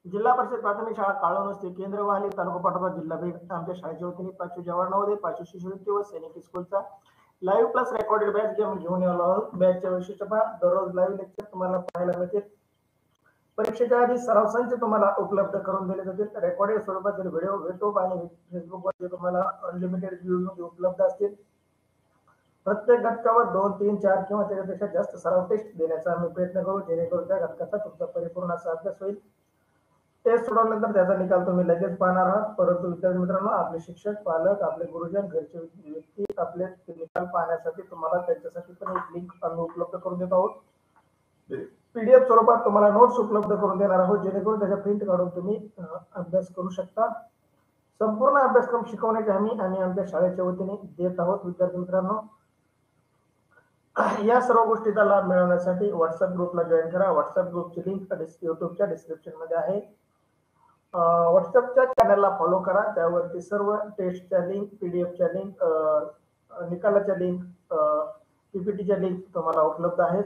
जिल्हा परिषद प्राथमिक शाळा काळोनस्ती केंद्रवाहिनी तालुका पाटोदा जिल्हा बीड आमच्या शाळेच्या वतीने 5वी जवाहर नवोदय 5वी शिष्यवृत्ती व सैनिक स्कूलचा live plus recorded batch game घेऊन आलो आहोत. बॅचच्या वैशिष्ट्य पहा, दररोज लाईव्ह लेक्चर तुम्हाला पाहायला मिळतील. परीक्षेच्या आधी सराव संच तुम्हाला उपलब्ध करून दिले जातील. रेकॉर्डेड स्वरूपातील व्हिडिओ युट्यूब आणि फेसबुकवर तुम्हाला अनलिमिटेड व्ह्यूज उपलब्ध असतील. प्रत्येक घटकावर 2, 3, 4 किंवा त्याच्यापेक्षा जास्त सराव टेस्ट देण्याचा आम्ही प्रयत्न करू, जेणेकरून त्या घटकाचा तुमचा परिपूर्ण असा अभ्यास होईल. टेस्ट सोडवल्यानंतर त्याचा निकाल तुम्ही लगेच पाहणार आहात. परंतु विद्यार्थी मित्रांनो, आपले शिक्षक, पालक, आपले गुरुजन, घरचे व्यक्ती आपले निकाल पाहण्यासाठी तुम्हाला त्यांच्यासाठी पण एक लिंक आम्ही उपलब्ध करून देत आहोत. पीडीएफ स्वरूपात तुम्हाला नोट्स उपलब्ध करून देणार आहोत, जेणेकरून त्याच्या प्रिंट काढून तुम्ही अभ्यास करू शकता. संपूर्ण अभ्यासक्रम शिकवण्याची हमी आम्ही आमच्या शाळेच्या वतीने देत आहोत. विद्यार्थी मित्रांनो, या सर्व गोष्टीचा लाभ मिळवण्यासाठी व्हॉट्सअप ग्रुपला जॉईन करा. व्हॉट्सअप ग्रुपची लिंक युट्यूबच्या डिस्क्रिप्शन मध्ये आहे. व्हॉट्सअपच्या चॅनलला फॉलो करा. त्यावरती सर्व टेस्टच्या लिंक, पीडीएफच्या लिंक, निकालाच्या लिंक, पीपीटीच्या लिंक तुम्हाला उपलब्ध आहेत.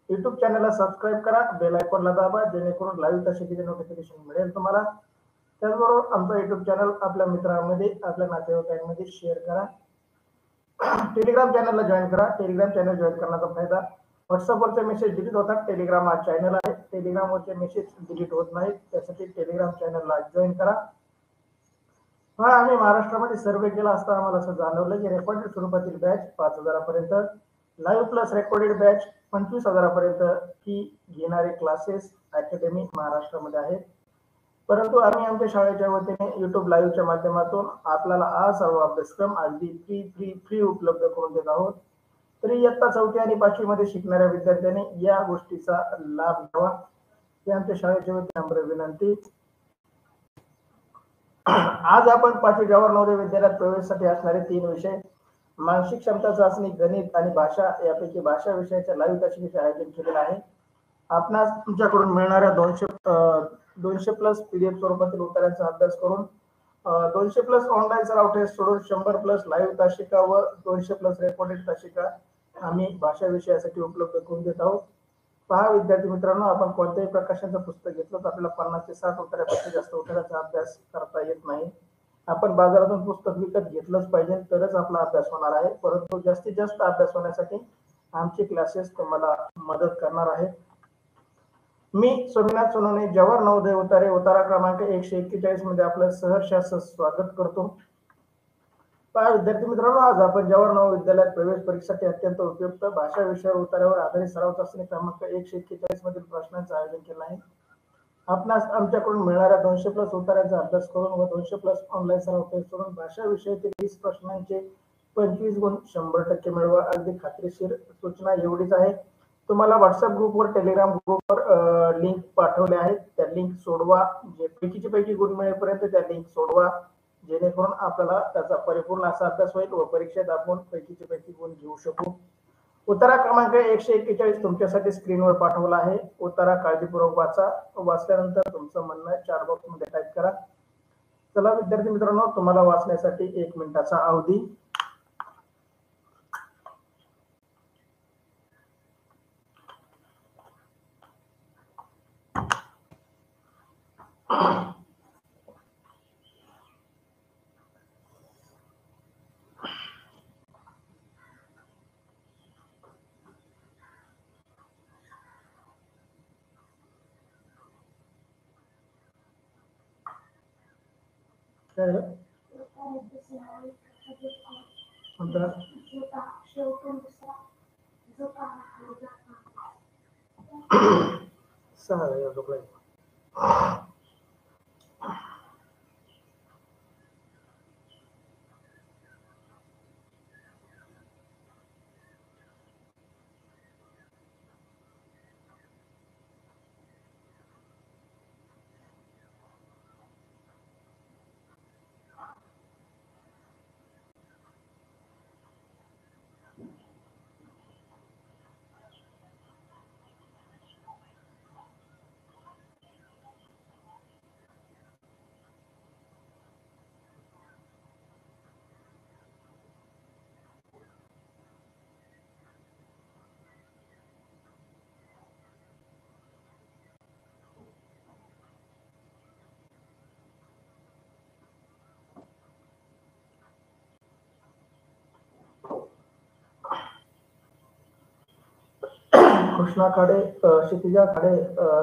युट्यूब चॅनलला सबस्क्राईब करा, बेल आयकॉनला दाबा, जेणेकरून लाईव्ह तासिकेचे नोटिफिकेशन मिळेल तुम्हाला. त्याचबरोबर आमचा युट्यूब चॅनल आपल्या मित्रांमध्ये, आपल्या नातेवाईकांमध्ये शेअर करा. टेलिग्राम चॅनलला जॉईन करा. टेलिग्राम चॅनल जॉईन करण्याचा फायदा, व्हॉट्सअपवरचे मेसेज डिलीट होतात. टेलिग्राम हा चॅनल आहे, टेलिग्रामवरचे मेसेज डिलीट होत नाहीत. त्यासाठी टेलिग्राम चॅनलला जॉईन करा. हा, आम्ही महाराष्ट्रामध्ये सर्वे केला असता आम्हाला असं जाणवलं की रेकॉर्डेड स्वरूपातील बॅच 5,000 पर्यंत, लाईव्ह प्लस रेकॉर्डेड बॅच 25,000 पर्यंत फी घेणारे क्लासेस अकॅडमी महाराष्ट्रामध्ये आहेत. परंतु आम्ही आमच्या शाळेच्या वतीने युट्यूब लाईव्हच्या माध्यमातून आपल्याला हा सर्व अभ्यासक्रम अगदी फ्री उपलब्ध करून देत आहोत. तरी इयत्ता 4थी आणि 5वी मध्ये शिकणाऱ्या विद्यार्थ्यांनी या गोष्टीचा लाभ घ्यावा, ही आमच्या शाळेच्या वतीने नम्र विनंती. आज आपण 5वी जवाहर नवोदय विद्यालयात प्रवेशासाठी असणारे 3 विषय, मानसिक क्षमता चाचणी, गणित आणि भाषा, यापैकी भाषा विषयाच्या लाईव्ह तासिकेचे आयोजन केलेले आहे. आपणास तुमच्याकडून मिळणाऱ्या 200 प्लस पीडीएफ स्वरूपातील उत्तरांचा अभ्यास करून 200 प्लस ऑनलाईन सराव टेस्ट सोडून 100 प्लस लाईव्ह तासिका व 200 प्लस रेकॉर्डेड तासिका आम्ही भाषा विषयासाठी उपलब्ध करून देत आहोत. पहा विद्यार्थी मित्रांनो, आपण कोणत्याही प्रकाशनाचं पुस्तक घेतलं तर आपल्याला 50 ते 60 उत्तरापेक्षा जास्त उत्तराचा अभ्यास करता येत नाही. आपण बाजारातून पुस्तक विकत घेतलंच पाहिजे, तरच आपला अभ्यास होणार आहे. परंतु जास्तीत जास्त अभ्यास होण्यासाठी आमचे क्लासेस तुम्हाला मदत करणार आहेत. मी सोमनाथ सोनवणे, जवाहर नवोदय उतारे, उतारा क्रमांक 141 मध्ये आपलं सहर्ष स्वागत करतो. पहा विद्यार्थी मित्रांनो, आज आपण जवाहर नवोदय विद्यालयात प्रवेश परीक्षेसाठी अत्यंत उपयुक्त भाषा विषयावर उतार्यावर आधारित सराव चाचणी क्रमांक 141 मधील प्रश्नांचं आयोजन केलं आहे. आपणास आमच्याकडून मिळणाऱ्या 200 प्लस उत्तरांचा अभ्यास करून व 200 प्लस ऑनलाईन सराव टेस्ट करून भाषा विषयातील 20 प्रश्नांचे 25 गुण 100% मिळवा. अगदी खात्रीशीर सूचना एवढीच आहे, तुम्हाला व्हॉट्सअप ग्रुपवर, टेलिग्राम ग्रुपवर लिंक पाठवले आहेत. त्या लिंक सोडवा, जे पैकी गुण मिळेपर्यंत त्या लिंक सोडवा, जेणेकरून आपल्याला त्याचा परिपूर्ण असा अभ्यास होईल व परीक्षेत आपण पैकी गुण घेऊ शकू. उत्तरा क्रमांक 141 तुमच्यासाठी स्क्रीनवर पाठवला आहे. उत्तरा काळजीपूर्वक वाचा. वाचल्यानंतर तुमचं म्हणणं चॅट बॉक्स मध्ये टाईप करा. चला विद्यार्थी मित्रांनो, तुम्हाला वाचण्यासाठी 1 मिनिटाचा अवधी. कृष्णा खाडे, क्षितिजा खाडे,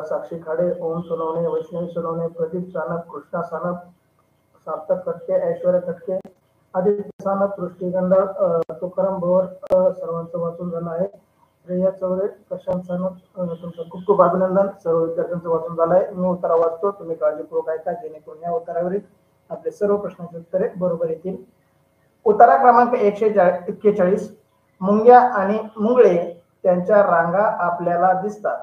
साक्षी खाडे, ओम सोनवणे, वैष्णवी सोनवणे, प्रदीप सानप, कृष्णा सानप, सार्थक खटके, ऐश्वर्या खटके, आदित्य सानप, सृष्टी गंडळ, तुकाराम भोर, सर्वांचं वाचून झालं आहे. श्रेया चौरे, प्रशांत सानप, तुमचं खूप खूप अभिनंदन. सर्व विद्यार्थ्यांचं वाचून झालं आहे. मी उत्तर वाचतो, तुम्ही काळजीपूर्वक ऐका, जेणेकरून या उत्तरावरील आपले सर्व प्रश्नांची उत्तरे बरोबर येतील. उतारा क्रमांक 141. मुंग्या आणि मुंगळे त्यांच्या रांगा आपल्याला दिसतात.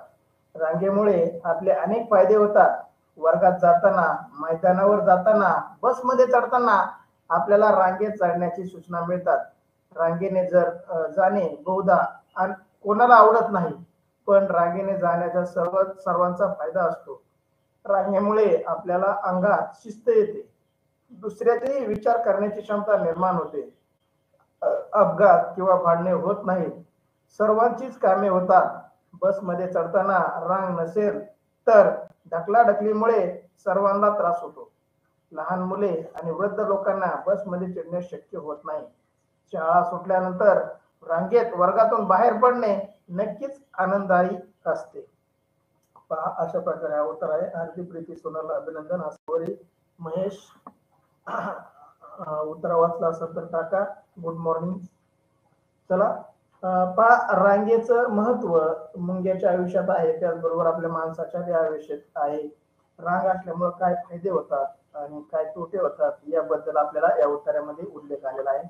रांगेमुळे आपले अनेक फायदे होतात. वर्गात जाताना, मैदानावर जाताना, बसमध्ये चढताना आपल्याला रांगेत चढण्याची सूचना मिळतात. रांगेने जाणे बहुधा कोणाला आवडत नाही, पण रांगेने जाण्याचा सर्वांचा फायदा असतो. रांगेमुळे आपल्याला अंगात शिस्त येते. दुसऱ्याचे विचार करण्याची क्षमता निर्माण होते. अपघात किंवा भांडणे होत नाहीत. सर्वांचीच कामे होतात. बसमध्ये चढताना रांग नसेल तर ढकलाढकलीमुळे सर्वांना त्रास होतो. लहान मुले आणि वृद्ध लोकांना बसमध्ये चढणे शक्य होत नाही. शाळा सुटल्यानंतर रांगेत वर्गातून बाहेर पडणे नक्कीच आनंददायी असते. पहा, अशा प्रकारे हा उत्तर आहे. हार्दिक प्रीती सोनल अभिनंदन. आसवरी महेश उत्तर वाचला असेल तर टाका. Good morning. चला, पहा, रांगेचं महत्व मुंग्याच्या आयुष्यात आहे, त्याचबरोबर आपल्या माणसाच्या आयुष्यात आहे. रांग असल्यामुळे काय फायदे होतात आणि काय तोटे होतात याबद्दल आपल्याला या उत्तरामध्ये उल्लेख आलेला आहे.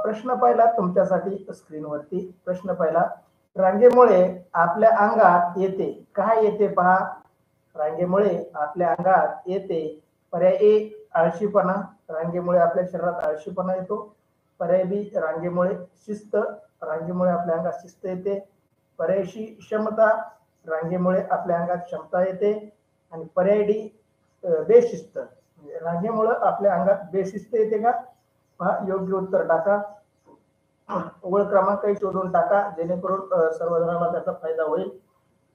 प्रश्न पहिला तुमच्यासाठी स्क्रीनवरती. प्रश्न पहिला, रांगेमुळे आपल्या अंगात येते काय येते? पहा, रांगेमुळे आपल्या अंगात येते पर्याय ए आळशीपणा. रांगेमुळे आपल्या शरीरात आळशीपणा येतो. पर्याय बी रांगेमुळे शिस्त. रांगेमुळे आपल्या अंगात शिस्त येते. पर्याय सी क्षमता. रांगेमुळे आपल्या अंगात क्षमता येते. आणि पर्याय डी बेशिस्त. रांगेमुळे आपल्या अंगात बेशिस्त येते का? पहा, योग्य उत्तर टाका. ओळ क्रमांक शोधून टाका, जेणेकरून सर्वजणांना त्याचा फायदा होईल.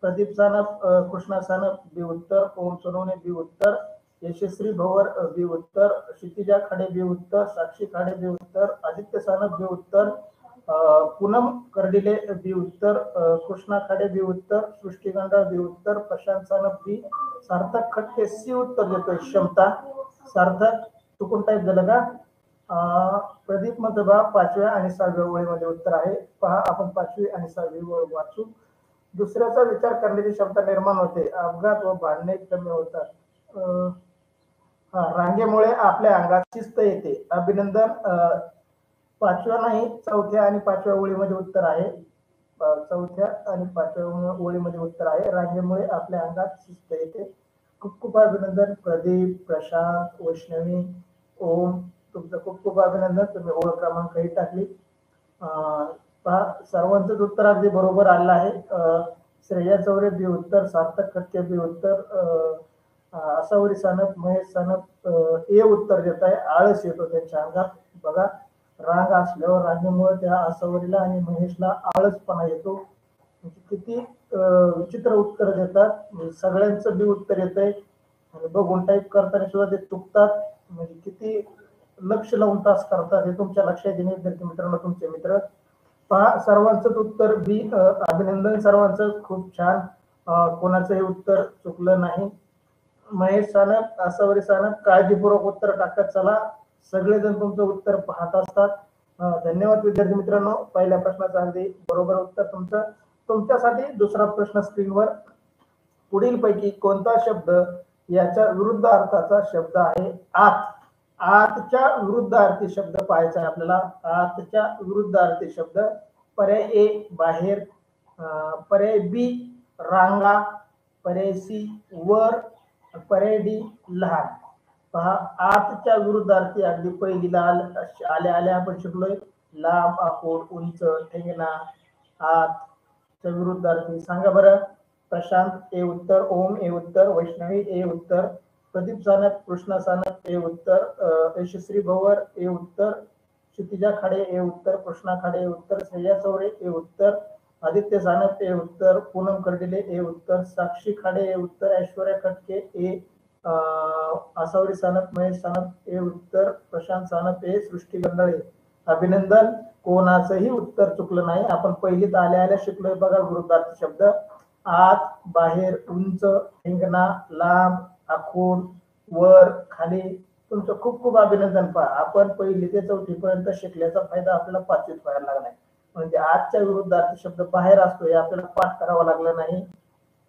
प्रदीप सानप, कृष्णा सानप बी उत्तर, ओम सोनवणे बी उत्तर, यशस्वी भवर बी उत्तर, क्षितिजा खाडे बी उत्तर, साक्षी खाडे बी उत्तर, आदित्य सानप बी उत्तर, पूनम कर्डिले बी उत्तर, कृष्णा खाडे बी उत्तर, सृष्टी गंडा बी उत्तर, प्रशांत सानप बी, सार्थक खटके सी उत्तर देतोय क्षमता. सार्थक चुकून टाईप झालं का? प्रदीप मतबा 5व्या आणि 6व्या ओळीमध्ये उत्तर आहे. पहा, आपण 5वी आणि 6वी ओळ वाचू. दुसऱ्याचा विचार करण्याची क्षमता निर्माण होते. अपघात व भांडणे कमी होतात. रांगेमुळे आपल्या अंगात शिस्त येते. अभिनंदन. 5व्या नाही, 4थ्या आणि 5व्या ओळीमध्ये उत्तर आहे. 4थ्या आणि 5व्या ओळीमध्ये उत्तर आहे. रांगेमुळे आपल्या अंगात शिस्त येते. खूप खूप अभिनंदन. प्रदीप, प्रशांत, वैष्णवी, ओम, तुमचं खूप खूप अभिनंदन. तुम्ही ओळख क्रमांकही टाकली. पहा, सर्वांचंच उत्तर अगदी बरोबर आलं आहे. श्रेया चौरे बी उत्तर, सार्थक खटके बी उत्तर, आसावरी सानप, महेश सानप ए उत्तर देत आहे. आळस येतो त्यांच्या अंगात. बघा, रांग असल्यावर रांगेमुळे त्या आसावरीला आणि महेशला आळसपणा येतो. किती विचित्र उत्तर देतात. सगळ्यांचं बी उत्तर येत आहे आणि बघून टाईप करताना सुद्धा ते चुकतात. म्हणजे किती लक्ष लावून तास करतात हे तुमच्या लक्षात येणे विद्यार्थी मित्रांनो, तुमचे मित्र. पहा, सर्वांचंच उत्तर बी. अभिनंदन सर्वांचं, खूप छान. कोणाचंही उत्तर चुकलं नाही. महेश सानप, आसावरी सानप काळजीपूर्वक उत्तर टाकत चला. सगळेजण तुमचं उत्तर पाहत असतात. धन्यवाद विद्यार्थी मित्रांनो. पहिल्या प्रश्नाचं अगदी बरोबर उत्तर तुमचं. तुमच्यासाठी दुसरा प्रश्न स्क्रीनवर. पुढील पैकी कोणता शब्द याच्या विरुद्ध अर्थाचा शब्द आहे? आत. आतच्या विरुद्धार्थी शब्द पाहायचा आहे आपल्याला. आतच्या विरुद्धार्थी शब्द. पर्याय ए बाहेर, पर्याय बी रांगा, पर्याय सी वर, पर्याय डी लहान. पहा, आतच्या विरुद्धार्थी अगदी पहिलीला आल्या आपण शिकलोय. लांब, आखूड, उंच, ठेंगणा. आतच्या विरुद्धार्थी सांगा बरं. प्रशांत ए उत्तर, ओम ए उत्तर, वैष्णवी ए उत्तर, प्रदीप सानप, कृष्णा सानप ए उत्तर, यशस्वी भवर ए उत्तर, क्षितिजा खाडे ए उत्तर, कृष्णा खाडे ए उत्तर, श्रेया चौरे ए उत्तर, आदित्य सानप ए उत्तर, पूनम कर्डिले ए उत्तर, साक्षी खाडे ए उत्तर, ऐश्वर्या खटके ए, आसावरी सानप, महेश सानप ए उत्तर, प्रशांत सानप ए, सृष्टी गंडाळे अभिनंदन, कोणाचंही उत्तर चुकलं नाही. आपण पहिलीत आल्या आल्या शिकलोय बघा विरुद्धार्थी शब्द. आत, बाहेर, उंच, ठिंगणा, लांब, आखूड, वर, खाली. तुमचं खूप खूप अभिनंदन. पहा आपण पहिली ते चौथी पर्यंत शिकल्याचा फायदा आपल्याला पाचवीत व्हायला लागलाय. म्हणजे आजच्या विरुद्धार्थी शब्द बाहेर असतो हे आपल्याला पाठ करावा लागला नाही.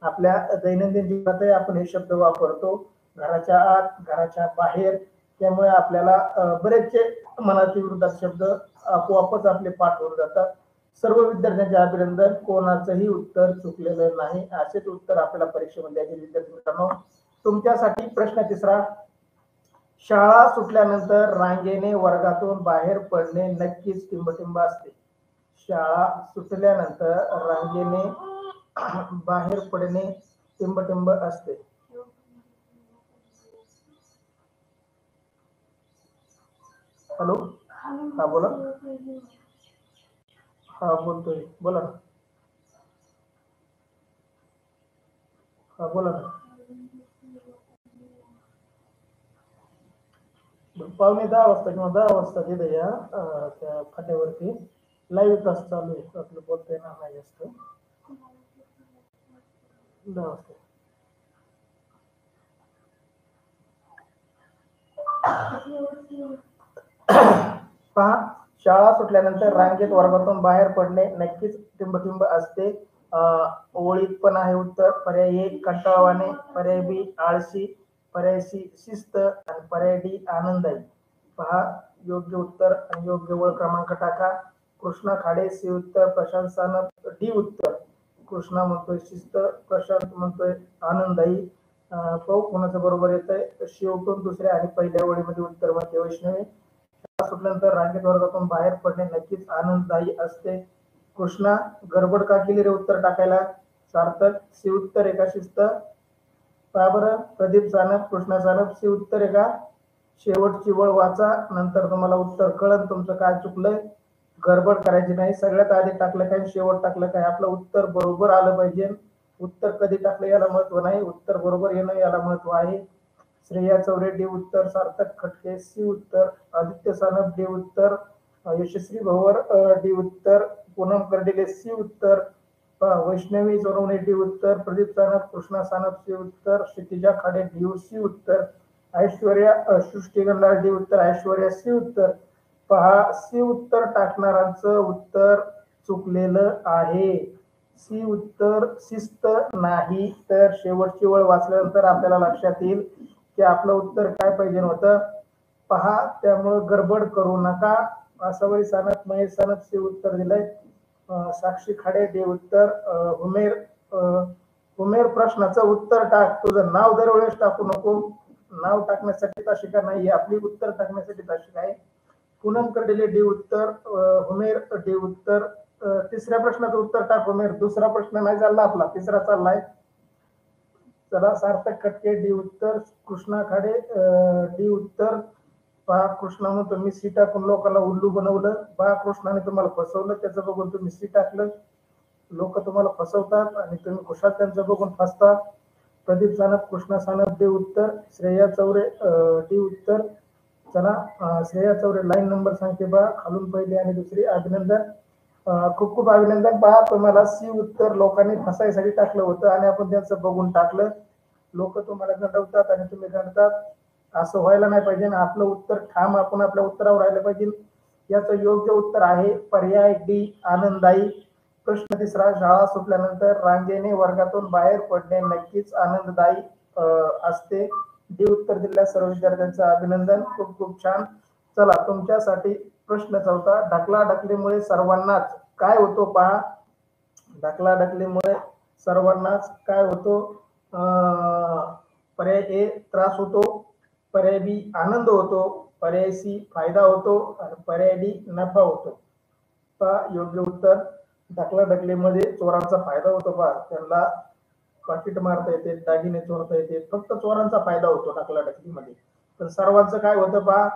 आपल्या दैनंदिन जीवनातही आपण हे शब्द वापरतो, घराच्या आत, घराच्या बाहेर. त्यामुळे आपल्याला बरेचसे मनाचे विरुद्धार्थी शब्द आपोआपच आपले पाठ होऊन जातात. सर्व विद्यार्थ्यांचे अभिनंदन, कोणाचंही उत्तर चुकलेलं नाही. असेच उत्तर आपल्याला परीक्षेमध्ये द्यायचे. विद्यार्थी मित्रांनो, तुमच्यासाठी प्रश्न तिसरा. शाळा सुटल्यानंतर रांगेने वर्गातून बाहेर पडणे नक्कीच टिंबटिंब असते. शाळा सुटल्यानंतर रांगेने बाहेर पडणे टिंबटिंब असते. हॅलो, हा बोला. हा बोलतोय, बोला ना. हा बोला ना. 9:15 वाजता किंवा 10 वाजता तिथे या त्या फाट्यावरती लाईव्ह तास चालू आहे. आपलं बोलता येणार नाही जास्त. 10 वाजता. पहा, शाळा सुटल्यानंतर रांगेत वर्गातून बाहेर पडणे नक्कीच टिंबटिंब असते. ओळीत पण आहे उत्तर. पर्याय ए कंटाळवाणे, पर्याय बी आळशी, पर्याय सी शिस्त आणि पर्याय डी आनंदाई. पहा, योग्य उत्तर आणि योग्य वेळ क्रमांक टाका. कृष्णा खाडे सी उत्तर, प्रशांत सानप डी उत्तर. कृष्णा म्हणतोय शिस्त, प्रशांत म्हणतोय आनंदाई. पाहू कोणाचं बरोबर येतंय. शेवटून दुसऱ्या आणि पहिल्या ओळीमध्ये उत्तर म्हणते वैष्णवी. सुटल्यानंतर रांगेत वर्गातून बाहेर पडणे नक्कीच आनंददायी असते. कृष्णा, गडबड का केली रे उत्तर टाकायला? सार्थक, सी उत्तर आहे का शिस्त? पहा बरं, प्रदीप सानप, कृष्णा सानप सी उत्तर आहे का? शेवटची वळ वाचा, नंतर तुम्हाला उत्तर कळन तुमचं काय चुकलंय. गडबड करायची नाही. सगळ्यात आधी टाकलं काय, शेवट टाकलं काय, आपलं उत्तर बरोबर आलं पाहिजे. उत्तर कधी टाकलं याला महत्व नाही, उत्तर बरोबर येणं याला महत्व आहे. श्रेया चौरे डी उत्तर, सार्थक खटके सी उत्तर, आदित्य सानप डी उत्तर, यशस्वी भवर डी उत्तर, पूनम कर्डिले सी उत्तर, वैष्णवी सोनवणे डी उत्तर, प्रदीप सानप, कृष्णा सानप सी उत्तर, क्षितिजा खाडे डी सी उत्तर, ऐश्वर्या सृष्टी गंधार डी उत्तर, ऐश्वर्या सी उत्तर. पहा, सी उत्तर टाकणाऱ्यांचं उत्तर चुकलेलं आहे. सी उत्तर शिस्त नाही. तर शेवटची वेळ वाचल्यानंतर आपल्याला लक्षात येईल की आपलं उत्तर काय पाहिजे होतं. पहा, त्यामुळे गडबड करू नका. आसावरी सानप, महेश सानप सी उत्तर दिलंय. साक्षी खाडे डी उत्तर. उमेर प्रश्नाचं उत्तर टाक. तुझं नाव दरवेळेस टाकू नको. नाव टाकण्यासाठी ताशिका नाही, आपली उत्तर टाकण्यासाठी ताशिका आहे. पूनम कर्डिले डी उत्तर, उमेर डी उत्तर. तिसऱ्या प्रश्नाचं उत्तर टाक उमेर. दुसरा प्रश्न नाही चालला आपला, तिसरा चाललाय. चला, सार्थक खटके डी उत्तर, कृष्णा खाडे डी उत्तर. पहा, कृष्णा म्हणतो मी सी टाकून लोकांना उल्लू बनवलं. पहा, कृष्णाने तुम्हाला फसवलं, त्याचं बघून तुम्ही सी टाकलं. लोक तुम्हाला फसवतात आणि तुम्ही खुशाल त्यांचं बघून फसता. प्रदीप सानप, कृष्णा सानप डी उत्तर, श्रेया चौरे डी उत्तर. चला, श्रेया चौरे लाईन नंबर सांगते बा, खालून पहिली आणि दुसरी. अभिनंदन, खूप खूप अभिनंदन. पहा, तुम्हाला सी उत्तर लोकांनी फसायसाठी टाकलं होतं आणि आपण त्यांचं बघून टाकलं. लोक तुम्हाला गंडवतात आणि तुम्ही गंडतात. असं व्हायला नाही पाहिजे. आपलं उत्तर ठाम आपण आपल्या उत्तरावर राहिलं पाहिजे. याचं योग्य उत्तर आहे पर्याय डी आनंददायी. प्रश्न तिसरा. शाळा सुटल्यानंतर रांगेने वर्गातून बाहेर पडणे नक्कीच आनंददायी असते. डी उत्तर दिलेल्या सर्व विद्यार्थ्यांचं अभिनंदन, खूप खूप छान. चला, तुमच्यासाठी प्रश्न चौथा. ढकलाढकलीमुळे सर्वांनाच काय होतो? पहा, ढकलाढकलीमुळे सर्वांनाच काय होतो? पर्याय ए त्रास होतो, पर्याय बी आनंद होतो, पर्याय सी फायदा होतो आणि पर्याय डी नफा होतो. पहा, योग्य उत्तर. ढकलाढकलीमध्ये चोरांचा फायदा होतो. पहा, त्यांना पाकिट मारता येते, दागिने चोरता येते, फक्त चोरांचा फायदा होतो ढकलाढकलीमध्ये. तर सर्वांचं काय होतं? पहा,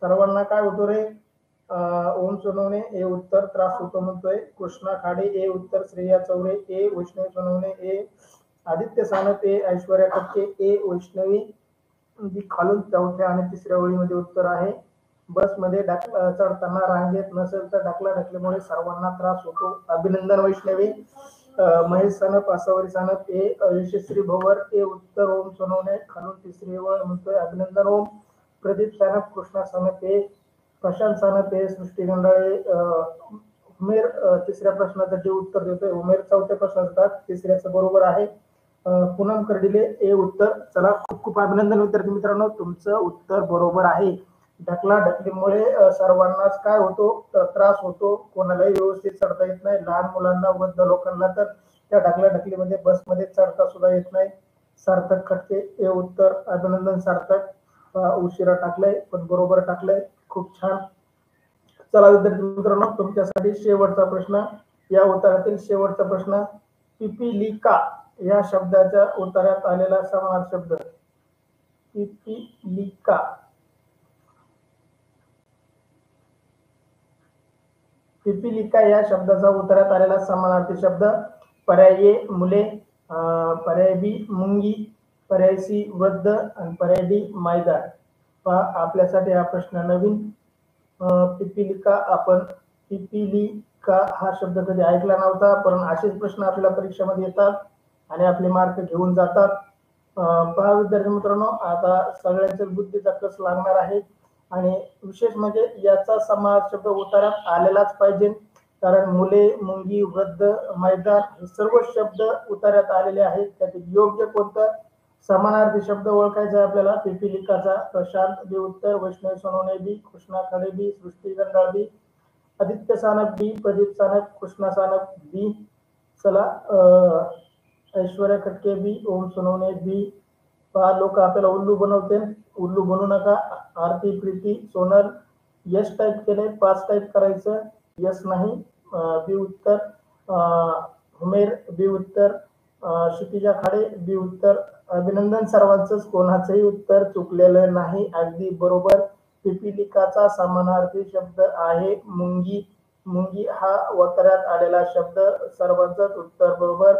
सर्वांना काय होतो रे? ओम सोनवणे ए उत्तर, त्रास होतो म्हणतोय. कृष्णा खाडे ए उत्तर, श्रेया चौरे ए, वैष्णवी सोनवणे ए, आदित्य सानप ए, ऐश्वर्या कटके ए, वैष्णवी. खालून चौथ्या आणि तिसऱ्या ओळीमध्ये उत्तर आहे. बसमध्ये चढताना रांगेत नसेल तर ढकलाढकलीमुळे सर्वांना त्रास होतो. अभिनंदन वैष्णवी. महेश सानप, आसावरी सानप ए, यशस्वी भवर ए उत्तर, ओम सोनवणे खालून तिसरी वेळ म्हणतोय अभिनंदन ओम. प्रदीप सानप, कृष्णा सानप ए, प्रशांत सानप ए, सृष्टी गंडाळे, उमेर तिसऱ्या प्रश्नाचं जे उत्तर देतोय उमेर चौथ्या प्रश्नाचं तिसऱ्याचं बरोबर आहे. पूनम कर्डिले ए उत्तर. चला खूप खूप अभिनंदन विद्यार्थी मित्रांनो, तुमचं उत्तर बरोबर आहे. ढकलाढकलीमुळे सर्वांनाच काय होतो, त्रास होतो. कोणालाही व्यवस्थित चढता येत नाही, लहान मुलांना, वृद्ध लोकांना तर त्या ढकलाढकलीमध्ये बसमध्ये चढता सुद्धा येत नाही. सार्थक खटके हे उत्तर. अभिनंदन सार्थक. उशिरा टाकलंय पण बरोबर टाकलंय, खूप छान. चला विद्यार्थी मित्रांनो, तुमच्यासाठी शेवटचा प्रश्न. या उत्तरातील शेवटचा प्रश्न. पिपीलिका या शब्दाच्या उत्तरात आलेला समानार्थी शब्द. पिपीलिका. पिपीलिका या शब्दाचा उत्तरात आलेला समानार्थी शब्द. पर्याय ए मुले, पर्याय बी मुंगी, पर्याय सी वृद्ध आणि पर्याय डी मैदान. आपल्यासाठी हा प्रश्न नवीन. पिपीलिका, आपण पिपीलिका हा शब्द कधी ऐकला नव्हता, पण असेच प्रश्न आपल्या परीक्षेमध्ये येतात आणि आपले मार्क घेऊन जातात. पहा विद्यार्थी मित्रांनो, आता सगळ्यांच्या बुद्धीचा कस लागणार आहे आणि विशेष म्हणजे याचा समानार्थी शब्द उत्तरात आलेलाच पाहिजे, कारण मुले, मुंगी, वृद्ध, मैदान हे सर्व शब्द उत्तरात आलेले आहेत. त्यातील योग्य कोणतं समानार्थी शब्द ओळखायचा आपल्याला. पिपीलिकाचा प्रशांत बी उत्तर, वैष्णवी सोनवणे बी, कृष्णा खडे बी, सृष्टी गंडाळ बी, आदित्य सानप बी, प्रदीप सानप, कृष्णा सानप बी. चला ऐश्वर्या खटके बी, ओम सोनवणे बी. पहा लोक आपल्याला उल्लू बनवते, उल्लू बनू नका. आरती, प्रीती, सोनल यस टाईप केले, 5 टाईप करायचं, यस नाही. बी उत्तर. उमेर बी उत्तर. क्षितिजा खाडे बी उत्तर. अभिनंदन सर्वांचंच, कोणाचंही उत्तर चुकलेलं नाही, अगदी बरोबर. पिपीलिकाचा समानार्थी शब्द आहे मुंगी. मुंगी हा उत्तरात आलेला शब्द. सर्वांचंच उत्तर बरोबर.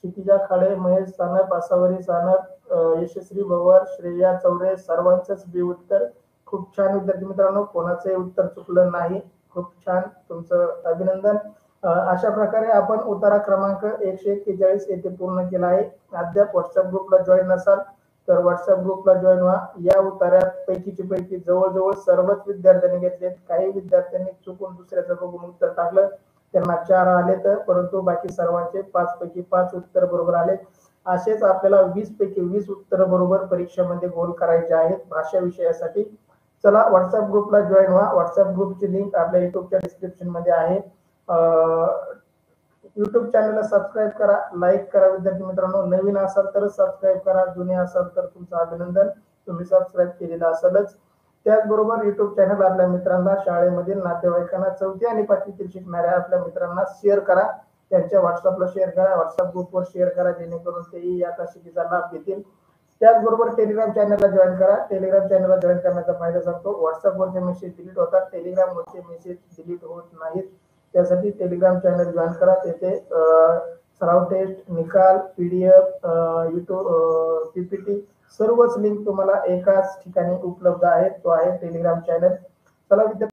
क्षितिजा खाडे, महेश सानप, आसावरी सानप, यशस्वी भवर, श्रेया चौरे सर्वांचंच बी उत्तर. खूप छान विद्यार्थी मित्रांनो, कोणाचंही उत्तर चुकलं नाही. खूप छान, तुमचं अभिनंदन. अशा प्रकारे आपण उतारा क्रमांक 141 येथे पूर्ण केला आहे. अद्याप व्हॉट्सअप ग्रुपला जॉईन नसाल तर व्हॉट्सअप ग्रुपला जॉईन व्हा. या उतार्यात पैकी जवळजवळ सर्वच विद्यार्थ्यांनी घेतलेत. काही विद्यार्थ्यांनी चुकून दुसऱ्याचं बघून उत्तर टाकलं, त्यांना 4 आले तर, परंतु बाकी सर्वांचे 5 पैकी 5 उत्तर बरोबर आले. असेच आपल्याला 20 पैकी 20 उत्तर बरोबर परीक्षेमध्ये गोल करायचे आहेत भाषा विषयासाठी. चला व्हॉट्सअप ग्रुपला जॉईन व्हा. व्हॉट्सअप ग्रुपची लिंक आपल्या युट्यूबच्या डिस्क्रिप्शन मध्ये आहे. युट्यूब चॅनलला सबस्क्राईब करा, लाईक करा. विद्यार्थी मित्रांनो, नवीन असाल तर सबस्क्राईब करा, जुने असाल तर तुमचं अभिनंदन, तुम्ही सबस्क्राईब केलेलं असेलच. त्याचबरोबर युट्यूब चॅनल आपल्या मित्रांना, शाळेमधील नातेवाईकांना, 4थी आणि 5वीतील शिकणाऱ्या आपल्या मित्रांना शेअर करा. त्यांच्या व्हॉट्सअपला शेअर करा, व्हॉट्सअप ग्रुपवर शेअर करा, जेणेकरून तेही या तासिकेचा लाभ घेतील. त्याचबरोबर टेलिग्राम चॅनलला जॉईन करा. टेलिग्राम चॅनलला जॉईन करण्याचा फायदा सांगतो. व्हॉट्सअपवरचे मेसेज डिलीट होतात, टेलिग्रामवरचे मेसेज डिलीट होत नाहीत. त्यासाठी टेलिग्राम चॅनल जॉईन करा. तेथे सराव टेस्ट, निकाल, पीडीएफ, युट्यूब, पीपीटी सर्वच लिंक तुम्हाला एकाच ठिकाणी उपलब्ध आहेत. तो आहे टेलिग्राम चॅनल. चला विद्यार्थी